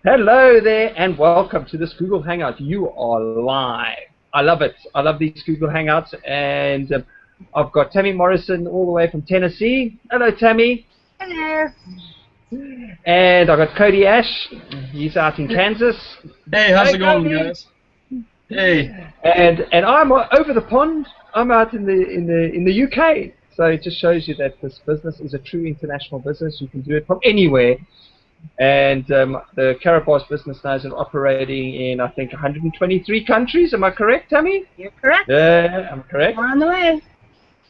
Hello there and welcome to this Google Hangout. You are live. I love it. I love these Google Hangouts, and I've got Tammy Morrison all the way from Tennessee. Hello, Tammy. Hello. And I've got Cody Ash. He's out in Kansas. Hey, how's Hey, it going, Cody. guys? Hey. And I'm over the pond. I'm out in the UK. So it just shows you that this business is a true international business. You can do it from anywhere. And the Karatbars business now is operating in, I think, 123 countries. Am I correct, Tammy? You're correct. I'm correct. We're on the way.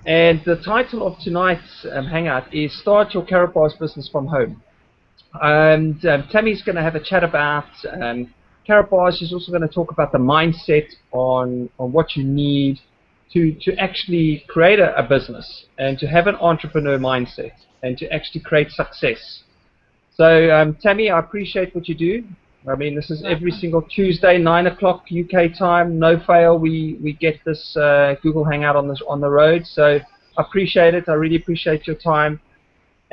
And the title of tonight's Hangout is Start Your Karatbars Business from Home. And Tammy's going to have a chat about Karatbars. She's also going to talk about the mindset on what you need to actually create a business and to have an entrepreneur mindset and to actually create success. So, Tammy, I appreciate what you do. I mean, this is every single Tuesday, 9 o'clock UK time, no fail. We get this Google Hangout on the road. So, I appreciate it. I really appreciate your time.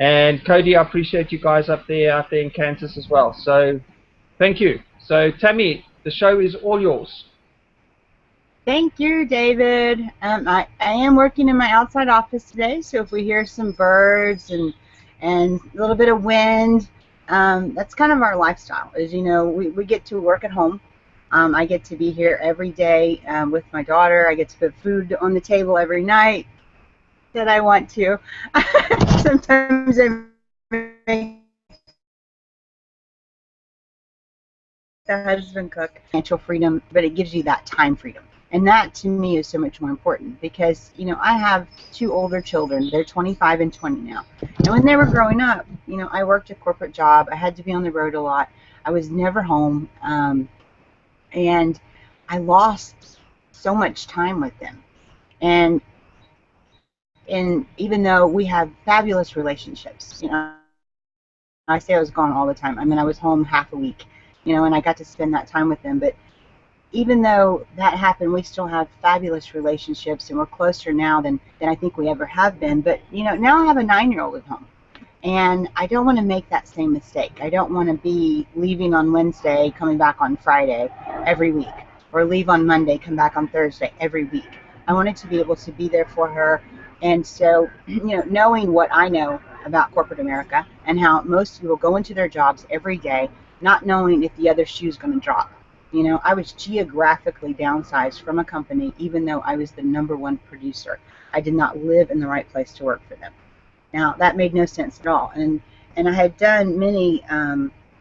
And Cody, I appreciate you guys out there in Kansas as well. So, thank you. So, Tammy, the show is all yours. Thank you, David. I am working in my outside office today, so if we hear some birds and a little bit of wind, that's kind of our lifestyle. As you know, we get to work at home. I get to be here every day with my daughter. I get to put food on the table every night that I want to. Sometimes I make the husband cook. Financial freedom, but it gives you that time freedom. And that, to me, is so much more important because, you know, I have two older children. They're 25 and 20 now. And when they were growing up, you know, I worked a corporate job. I had to be on the road a lot. I was never home. And I lost so much time with them. And even though we have fabulous relationships, you know, I say I was gone all the time. I mean, I was home half a week, you know, and I got to spend that time with them. But even though that happened, we still have fabulous relationships, and we're closer now than I think we ever have been. But, you know, now I have a 9-year-old at home, and I don't want to make that same mistake. I don't want to be leaving on Wednesday, coming back on Friday every week, or leave on Monday, come back on Thursday every week. I wanted to be able to be there for her. And so, you know, knowing what I know about corporate America and how most people go into their jobs every day not knowing if the other shoe is going to drop. You know, I was geographically downsized from a company even though I was the #1 producer. I did not live in the right place to work for them. Now, that made no sense at all. And I had done many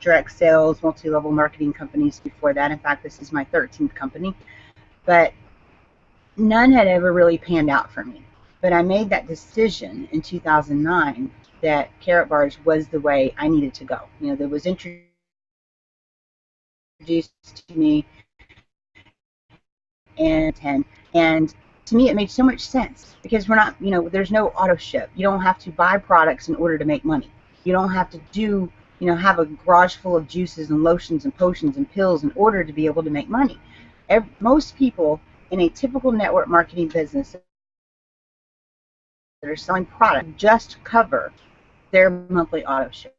direct sales, multi-level marketing companies before that. In fact, this is my 13th company. But none had ever really panned out for me. But I made that decision in 2009 that Karatbars was the way I needed to go. You know, that was introduced to me and to me it made so much sense because we're not, you know, there's no auto ship. You don't have to buy products in order to make money. You don't have to do, you know, have a garage full of juices and lotions and potions and pills in order to be able to make money. Most people in a typical network marketing business that are selling products just cover their monthly auto ship.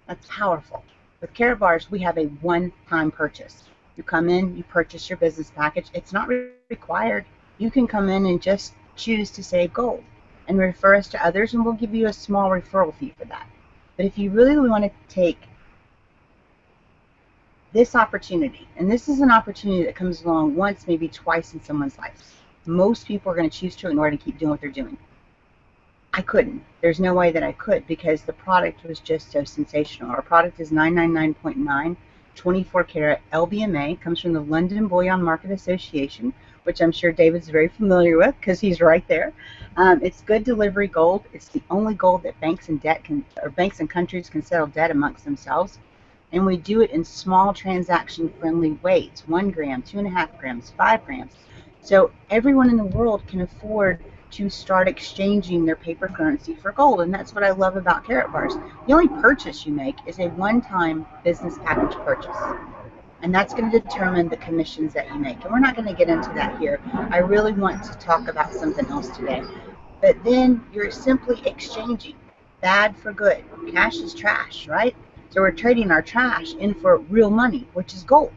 That's powerful. With Karatbars, we have a one-time purchase. You come in, you purchase your business package. It's not required. You can come in and just choose to save gold and refer us to others, and we'll give you a small referral fee for that. But if you really want to take this opportunity, and this is an opportunity that comes along once, maybe twice in someone's life, most people are going to choose to in order to keep doing what they're doing. I couldn't. There's no way that I could because the product was just so sensational. Our product is 999.9, 24 karat LBMA, comes from the London Bullion Market Association, which I'm sure David's very familiar with because he's right there. It's good delivery gold. It's the only gold that banks and countries can settle debt amongst themselves. And we do it in small transaction-friendly weights, 1 gram, 2.5 grams, 5 grams. So everyone in the world can afford to start exchanging their paper currency for gold, and that's what I love about Karatbars. The only purchase you make is a one-time business package purchase, and that's going to determine the commissions that you make, and we're not going to get into that here. I really want to talk about something else today. But then you're simply exchanging bad for good. Cash is trash, right? So we're trading our trash in for real money, which is gold.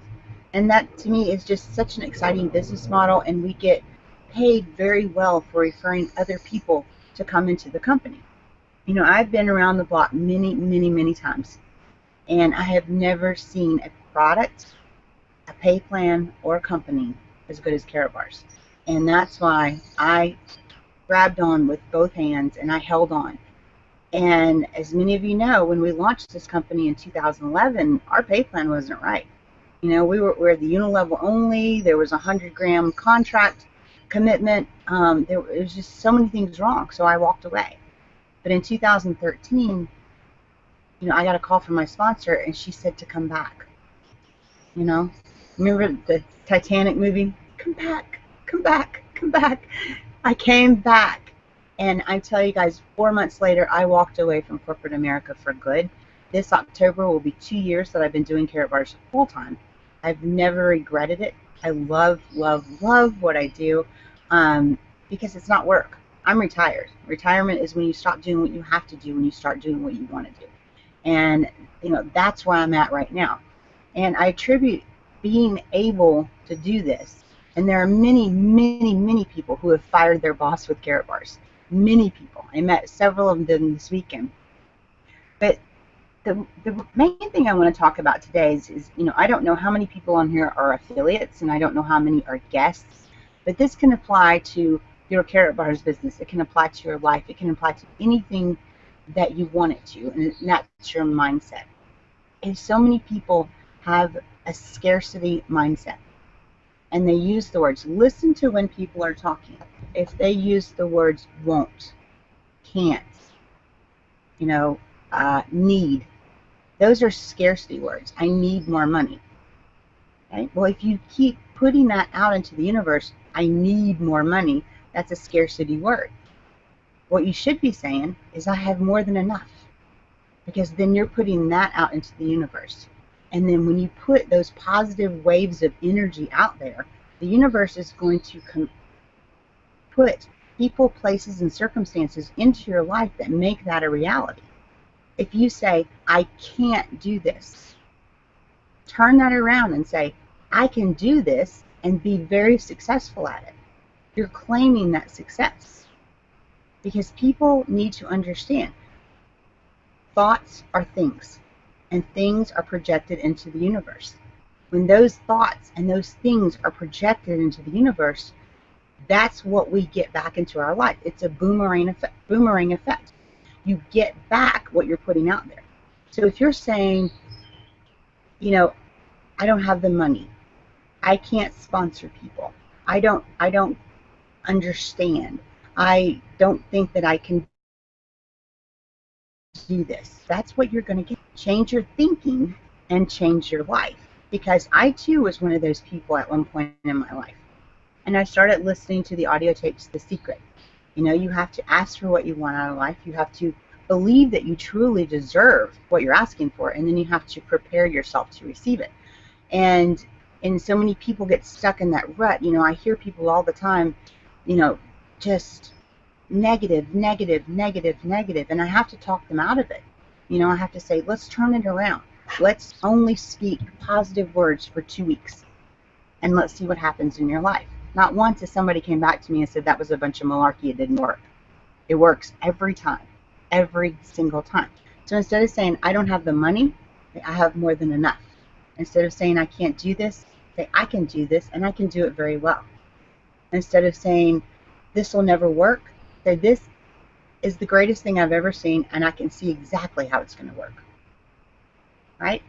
And that to me is just such an exciting business model, and we get paid very well for referring other people to come into the company. You know, I've been around the block many, many, many times, and I have never seen a product, a pay plan, or a company as good as Karatbars. And that's why I grabbed on with both hands and I held on. And as many of you know, when we launched this company in 2011, our pay plan wasn't right. You know, we were the unilevel only. There was a 100-gram contract commitment. There was just so many things wrong, so I walked away. But in 2013, you know, I got a call from my sponsor, and she said to come back. You know, remember the Titanic movie? Come back, come back, come back. I came back, and I tell you guys, 4 months later, I walked away from corporate America for good. This October will be 2 years that I've been doing Karatbars full time. I've never regretted it. I love, love, love what I do because it's not work. I'm retired. Retirement is when you stop doing what you have to do, when you start doing what you want to do. And, you know, that's where I'm at right now. And I attribute being able to do this. And there are many, many, many people who have fired their boss with Karatbars. Many people. I met several of them this weekend. But the main thing I want to talk about today is, you know, I don't know how many people on here are affiliates, and I don't know how many are guests, but this can apply to your Karatbars business. It can apply to your life. It can apply to anything that you want it to, and that's your mindset. And so many people have a scarcity mindset, and they use the words, listen to when people are talking. If they use the words won't, can't, you know, need, those are scarcity words. I need more money. Okay? Well, if you keep putting that out into the universe, I need more money, that's a scarcity word. What you should be saying is I have more than enough, because then you're putting that out into the universe. And then when you put those positive waves of energy out there, the universe is going to put people, places, and circumstances into your life that make that a reality. If you say, I can't do this, turn that around and say, I can do this and be very successful at it. You're claiming that success. Because people need to understand, thoughts are things, and things are projected into the universe. When those thoughts and those things are projected into the universe, that's what we get back into our life. It's a boomerang effect. You get back what you're putting out there. So if you're saying, you know, I don't have the money, I can't sponsor people, I don't understand, I don't think that I can do this, that's what you're going to get. Change your thinking and change your life. Because I too was one of those people at one point in my life. And I started listening to the audio tapes, The Secret. You know, you have to ask for what you want out of life. You have to believe that you truly deserve what you're asking for, and then you have to prepare yourself to receive it. And so many people get stuck in that rut. You know, I hear people all the time, you know, just negative, negative, negative, negative, and I have to talk them out of it. You know, I have to say, let's turn it around. Let's only speak positive words for 2 weeks, and let's see what happens in your life. Not once has somebody came back to me and said that was a bunch of malarkey, it didn't work. It works every time, every single time. So instead of saying, I don't have the money, say, I have more than enough. Instead of saying, I can't do this, say, I can do this, and I can do it very well. Instead of saying, this will never work, say, this is the greatest thing I've ever seen, and I can see exactly how it's going to work. Right?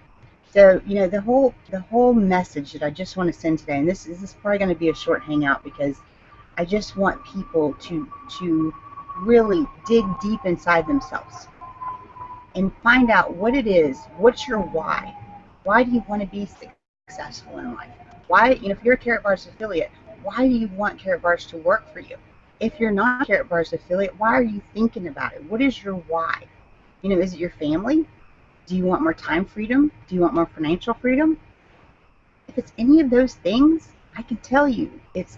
So, you know, the whole message that I just want to send today, and this is probably going to be a short hangout, because I just want people to really dig deep inside themselves and find out what it is. What's your why? Why do you want to be successful in life? Why, you know, if you're a Karatbars affiliate, why do you want Karatbars to work for you? If you're not a Karatbars affiliate, why are you thinking about it? What is your why? You know, is it your family? Do you want more time freedom? Do you want more financial freedom? If it's any of those things, I can tell you it's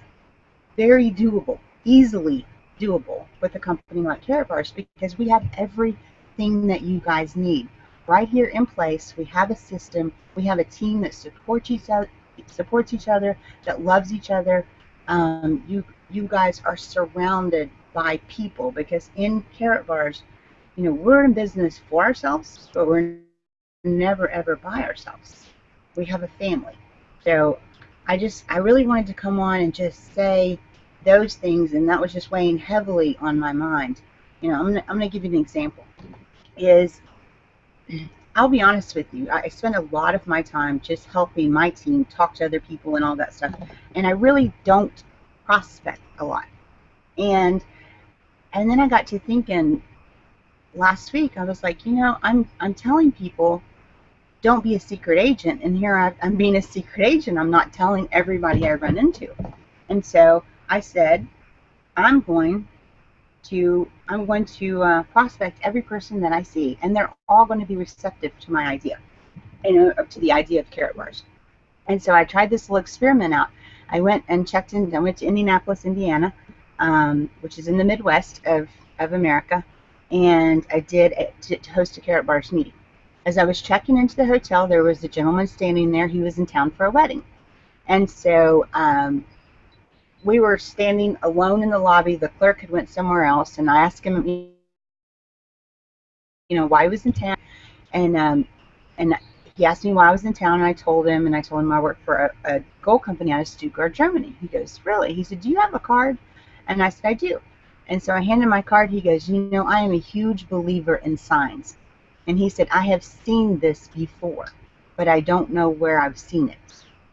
very doable, easily doable with a company like Karatbars, because we have everything that you guys need. right here in place. We have a system. We have a team that supports each other, that loves each other. You guys are surrounded by people, because in Karatbars, we're in business for ourselves, but we're never ever by ourselves. We have a family. So I really wanted to come on and just say those things, and that was just weighing heavily on my mind. I'm gonna give you an example. Is I'll be honest with you, I spend a lot of my time just helping my team talk to other people and all that stuff, and I really don't prospect a lot. And then I got to thinking last week. I was like, I'm telling people, don't be a secret agent, and here I'm being a secret agent. I'm not telling everybody I run into. And so I said, I'm going to prospect every person that I see, and they're all going to be receptive to my idea, to the idea of Karatbars. And so I tried this little experiment out. I went to Indianapolis, Indiana, which is in the Midwest of America, and I did to host a Karatbars meeting. As I was checking into the hotel, there was a gentleman standing there. He was in town for a wedding. And so we were standing alone in the lobby. The clerk had went somewhere else, and I asked him, why he was in town. And he asked me why I was in town, and I told him I work for a gold company out of Stuttgart, Germany. He goes, really? He said, do you have a card? And I said, I do. And so I handed my card. He goes, I am a huge believer in signs. And he said, I have seen this before, but I don't know where I've seen it.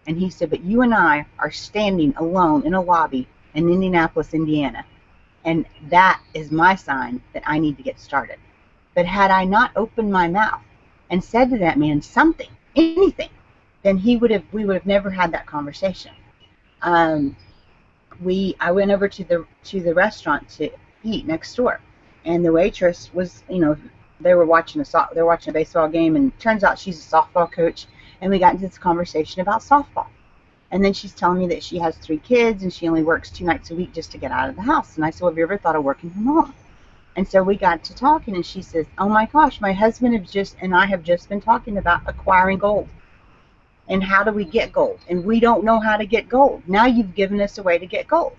And he said, but you and I are standing alone in a lobby in Indianapolis, Indiana, and that is my sign that I need to get started. But had I not opened my mouth and said to that man something, anything, then we would have never had that conversation. I went over to the restaurant to eat next door, and the waitress was, they were watching a baseball game, and it turns out she's a softball coach, and we got into this conversation about softball. And then she's telling me that she has 3 kids and she only works 2 nights a week just to get out of the house. And I said, well, have you ever thought of working from home? And so we got to talking, and she says, oh my gosh, my husband and I have just been talking about acquiring gold. And how do we get gold? And we don't know how to get gold. Now you've given us a way to get gold.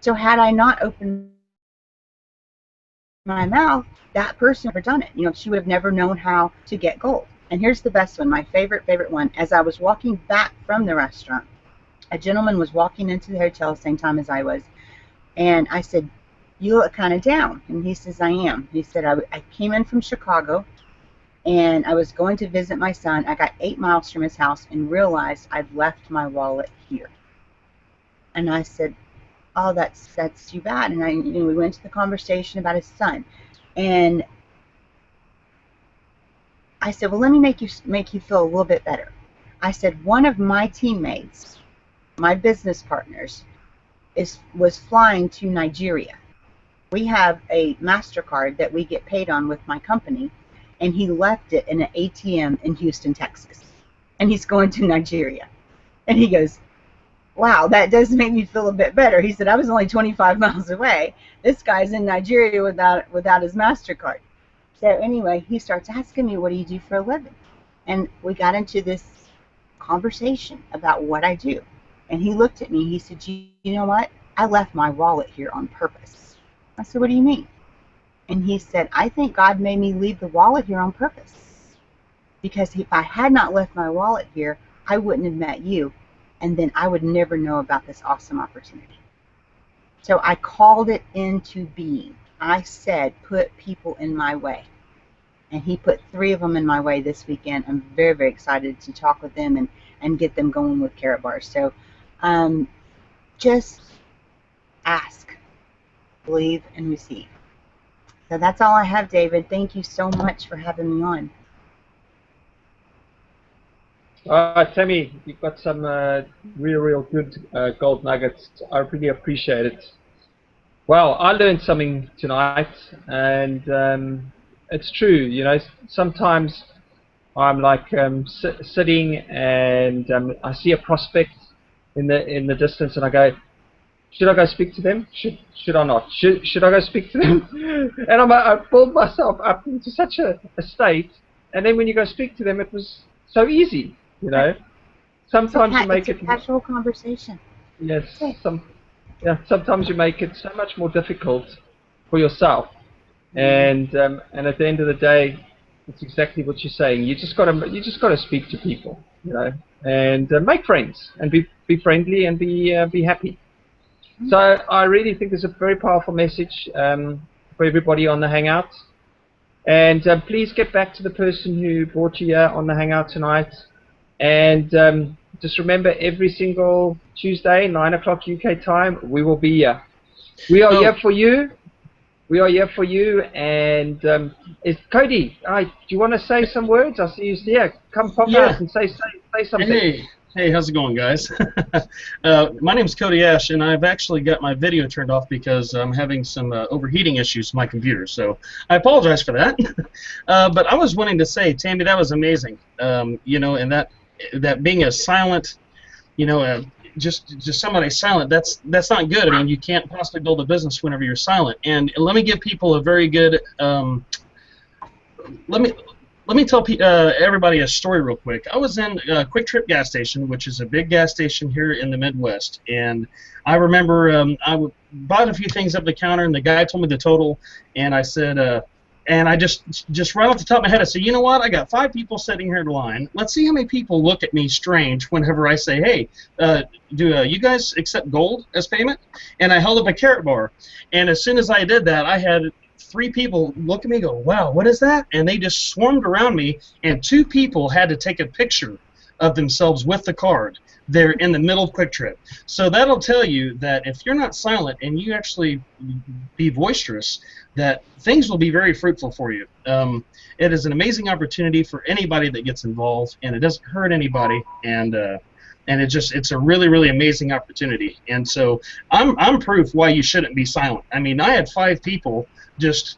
So had I not opened my mouth, that person would have done it. She would have never known how to get gold. And here's the best one, my favorite one. As I was walking back from the restaurant, a gentleman was walking into the hotel the same time as I was. And I said, you look kind of down. And he says, I am. He said, I came in from Chicago, and I was going to visit my son. I got 8 miles from his house and realized I'd left my wallet here. And I said, oh, that's too bad. And we went to the conversation about his son. And I said, well, let me make you feel a little bit better. I said, one of my teammates, my business partners, was flying to Nigeria. We have a MasterCard that we get paid on with my company, and he left it in an ATM in Houston, Texas. And he's going to Nigeria. And he goes, wow, that does make me feel a bit better. He said, I was only 25 miles away. This guy's in Nigeria without his MasterCard. So anyway, he starts asking me, what do you do for a living? And we got into this conversation about what I do. And he looked at me. He said, you know what? I left my wallet here on purpose. I said, what do you mean? And he said, I think God made me leave the wallet here on purpose. Because if I had not left my wallet here, I wouldn't have met you. And then I would never know about this awesome opportunity. So I called it into being. I said, put people in my way. And he put 3 of them in my way this weekend. I'm very, very excited to talk with them and get them going with Karatbars. So just ask, believe, and receive. So that's all I have, David. Thank you so much for having me on. Tammy, you've got some real good gold nuggets. I really appreciate it. Well, I learned something tonight, and it's true. Sometimes I'm like sitting, and I see a prospect in the distance, and I go, should I go speak to them? Should I not? Should I go speak to them? And I build myself up into such a state. and then when you go speak to them, it was so easy, you know. Sometimes you make it's a casual conversation. yes, sometimes you make it so much more difficult for yourself, and at the end of the day, it's exactly what you're saying. You just gotta speak to people, you know, and make friends and be friendly and be happy. So I really think it's a very powerful message for everybody on the Hangout. And please get back to the person who brought you here on the Hangout tonight. And just remember, every single Tuesday, 9 o'clock UK time, we will be here. We are here for you. We are here for you. And Cody, do you want to say some words? I see you here. Come pop out and say something. Hey, how's it going, guys? My name's Cody Ash, and I've actually got my video turned off because I'm having some overheating issues with my computer, so I apologize for that. But I was wanting to say, Tammy, that was amazing. You know, and that being a silent, you know, just somebody silent, that's not good. I mean, you can't possibly build a business whenever you're silent. And let me give people a very good Let me tell everybody a story real quick. I was in Quick Trip gas station, which is a big gas station here in the Midwest, and I remember I bought a few things up the counter, and the guy told me the total, and I said, and I just right off the top of my head, I said, you know what? I got 5 people sitting here in line. Let's see how many people look at me strange whenever I say, hey, do you guys accept gold as payment? And I held up a Karatbar, and as soon as I did that, I had 3 people look at me and go, wow, what is that? And they just swarmed around me, and 2 people had to take a picture of themselves with the card. They're in the middle of Quick Trip. So that'll tell you that if you're not silent and you actually be boisterous, that things will be very fruitful for you. It is an amazing opportunity for anybody that gets involved, and it doesn't hurt anybody, and it's a really, really amazing opportunity. And so I'm proof why you shouldn't be silent. I mean, I had 5 people just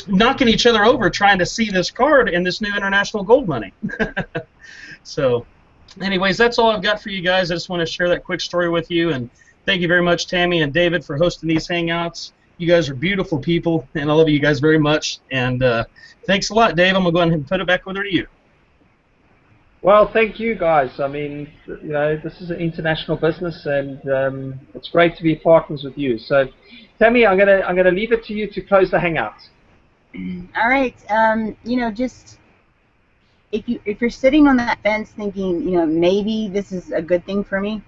knocking each other over trying to see this card and this new international gold money. So anyways, that's all I've got for you guys. I just want to share that quick story with you, and thank you very much, Tammy and David, for hosting these Hangouts. You guys are beautiful people, and I love you guys very much. And thanks a lot, Dave. I'm going to go ahead and put it back over to you. Well, thank you, guys. I mean, you know, this is an international business, and it's great to be partners with you. So, Tammy, I'm gonna leave it to you to close the Hangout. All right. You know, just if you're sitting on that fence thinking, you know, maybe this is a good thing for me.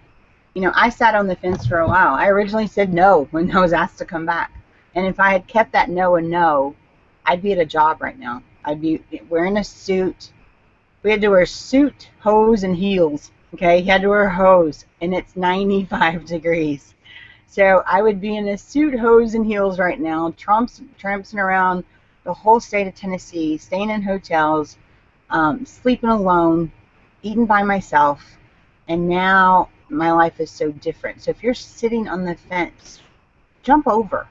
You know, I sat on the fence for a while. I originally said no when I was asked to come back, and if I had kept that no and no, I'd be at a job right now. I'd be wearing a suit. We had to wear suit, hose, and heels. Okay, you had to wear hose, and it's 95 degrees. So I would be in a suit, hose, and heels right now, tramping around the whole state of Tennessee, staying in hotels, sleeping alone, eating by myself, and now my life is so different. So if you're sitting on the fence, jump over.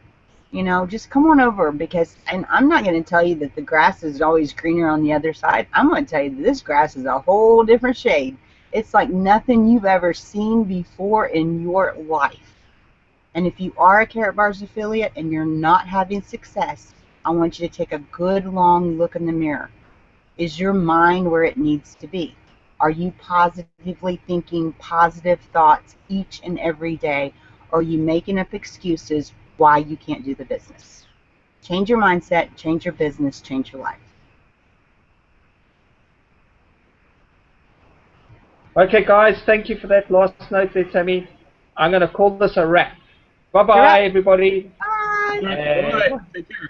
You know, just come on over, because, and I'm not going to tell you that the grass is always greener on the other side. I'm going to tell you that this grass is a whole different shade. It's like nothing you've ever seen before in your life. And if you are a Karatbars affiliate and you're not having success, I want you to take a good long look in the mirror. Is your mind where it needs to be? Are you positively thinking positive thoughts each and every day? Or are you making up excuses why you can't do the business? Change your mindset, change your business, change your life. Okay, guys, thank you for that last note there, Tammy. I'm going to call this a wrap. Bye-bye, everybody. Bye. Bye. Take care.